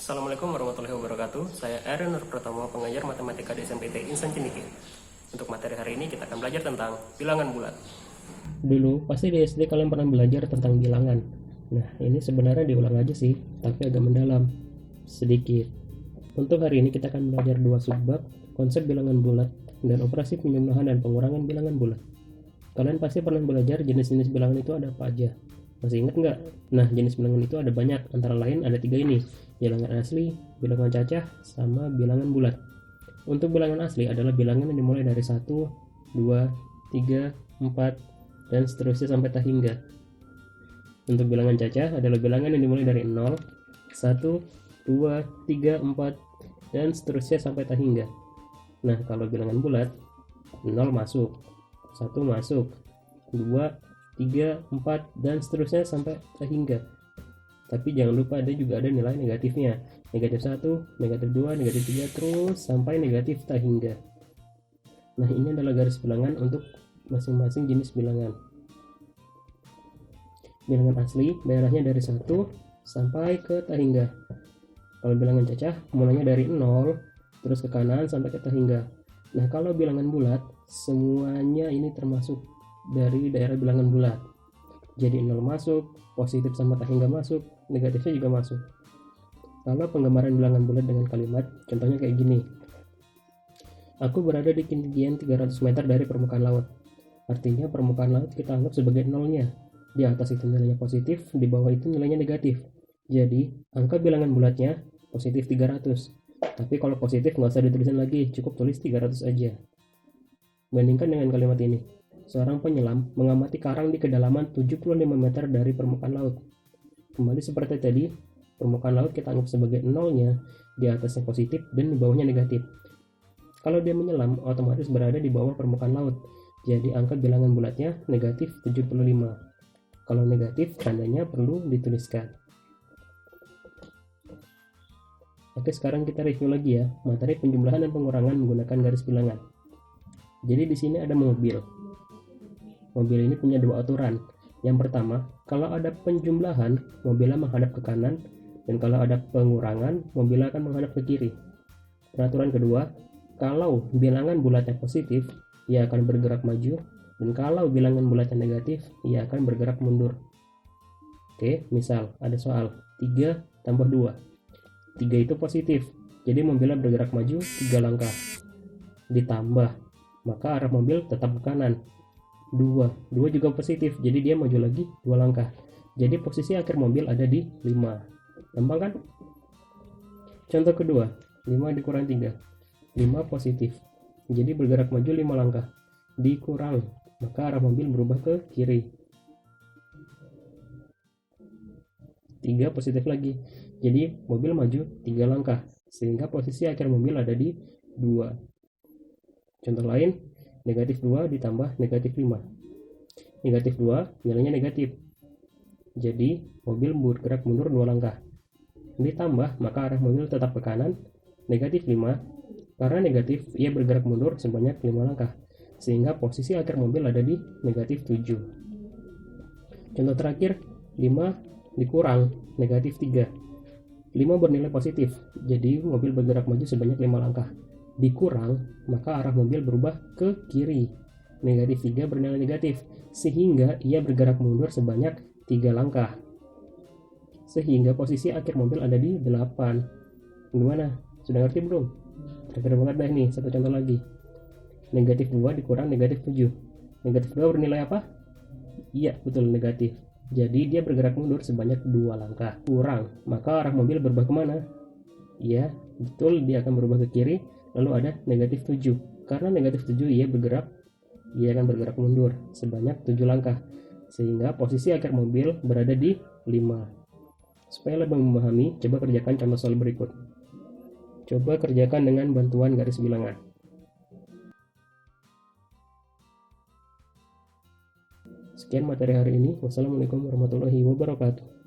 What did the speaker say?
Assalamualaikum warahmatullahi wabarakatuh. Saya Aaron Nur Pratama, pengajar matematika di SMPT Insan Ceniki. Untuk materi hari ini kita akan belajar tentang bilangan bulat. Dulu pasti di SD kalian pernah belajar tentang bilangan. Nah, ini sebenarnya diulang aja sih, tapi agak mendalam sedikit. Untuk hari ini kita akan belajar dua subbab, konsep bilangan bulat dan operasi penjumlahan dan pengurangan bilangan bulat. Kalian pasti pernah belajar jenis-jenis bilangan itu ada apa aja. Masih ingat nggak? Nah, jenis bilangan itu ada banyak, antara lain ada tiga ini, bilangan asli, bilangan cacah, sama bilangan bulat. Untuk bilangan asli adalah bilangan yang dimulai dari 1, 2, 3, 4, dan seterusnya sampai tak hingga. Untuk bilangan cacah adalah bilangan yang dimulai dari 0, 1, 2, 3, 4, dan seterusnya sampai tak hingga. Nah, kalau bilangan bulat, 0 masuk, 1 masuk, 2, 3, 4, dan seterusnya sampai tak hingga. Tapi jangan lupa juga ada nilai negatifnya. Negatif 1, negatif 2, negatif 3, terus sampai negatif tak hingga. Nah, ini adalah garis bilangan untuk masing-masing jenis bilangan. Bilangan asli daerahnya dari 1 sampai ke tak hingga. Kalau bilangan cacah mulainya dari 0 terus ke kanan sampai ke tak hingga. Nah, kalau bilangan bulat semuanya ini termasuk dari daerah bilangan bulat. Jadi 0 masuk, positif sama tak hingga masuk, negatifnya juga masuk. Kalau penggambaran bilangan bulat dengan kalimat, contohnya kayak gini. Aku berada di ketinggian 300 meter dari permukaan laut. Artinya permukaan laut kita anggap sebagai nolnya. Di atas itu nilainya positif, di bawah itu nilainya negatif. Jadi angka bilangan bulatnya positif 300. Tapi kalau positif nggak usah ditulisin lagi, cukup tulis 300 aja. Bandingkan dengan kalimat ini. Seorang penyelam mengamati karang di kedalaman 75 meter dari permukaan laut. Kembali seperti tadi, permukaan laut kita anggap sebagai nolnya, di atasnya positif dan di bawahnya negatif. Kalau dia menyelam, otomatis berada di bawah permukaan laut. Jadi angka bilangan bulatnya negatif 75. Kalau negatif, tandanya perlu dituliskan. Oke, sekarang kita review lagi ya, materi penjumlahan dan pengurangan menggunakan garis bilangan. Jadi di sini ada mobil. Mobil ini punya dua aturan. Yang pertama, kalau ada penjumlahan, mobilnya menghadap ke kanan, dan kalau ada pengurangan, mobilnya akan menghadap ke kiri. Peraturan kedua, kalau bilangan bulatnya positif, ia akan bergerak maju, dan kalau bilangan bulatnya negatif, ia akan bergerak mundur. Oke, misal ada soal 3 tambah 2. 3 itu positif, jadi mobilnya bergerak maju 3 langkah. Ditambah, maka arah mobil tetap ke kanan. 2 juga positif, jadi dia maju lagi 2 langkah. Jadi posisi akhir mobil ada di 5. Gampang kan? Contoh kedua, 5 dikurang 3. 5 positif, jadi bergerak maju 5 langkah. Dikurang, maka arah mobil berubah ke kiri. 3 positif lagi, jadi mobil maju 3 langkah, sehingga posisi akhir mobil ada di 2. Contoh lain, negatif 2 ditambah negatif 5. Negatif 2 nilainya negatif, jadi mobil bergerak mundur 2 langkah. Ditambah, maka arah mobil tetap ke kanan. Negatif 5, karena negatif ia bergerak mundur sebanyak 5 langkah, sehingga posisi akhir mobil ada di negatif 7. Contoh terakhir, 5 dikurang negatif 3. 5 bernilai positif, jadi mobil bergerak maju sebanyak 5 langkah. Dikurang, maka arah mobil berubah ke kiri. Negatif 3 bernilai negatif, sehingga ia bergerak mundur sebanyak 3 langkah. Sehingga posisi akhir mobil ada di 8. Gimana? Sudah ngerti belum? Terakhir banget deh nih, satu contoh lagi. Negatif 2 dikurang negatif 7. Negatif 2 bernilai apa? Iya, betul, negatif. Jadi dia bergerak mundur sebanyak 2 langkah. Kurang, maka arah mobil berubah kemana? Iya, betul, dia akan berubah ke kiri. Lalu ada negatif 7. Karena negatif 7 ia akan bergerak mundur sebanyak 7 langkah. Sehingga posisi akhir mobil berada di 5. Supaya lebih memahami, coba kerjakan contoh soal berikut. Coba kerjakan dengan bantuan garis bilangan. Sekian materi hari ini. Wassalamualaikum warahmatullahi wabarakatuh.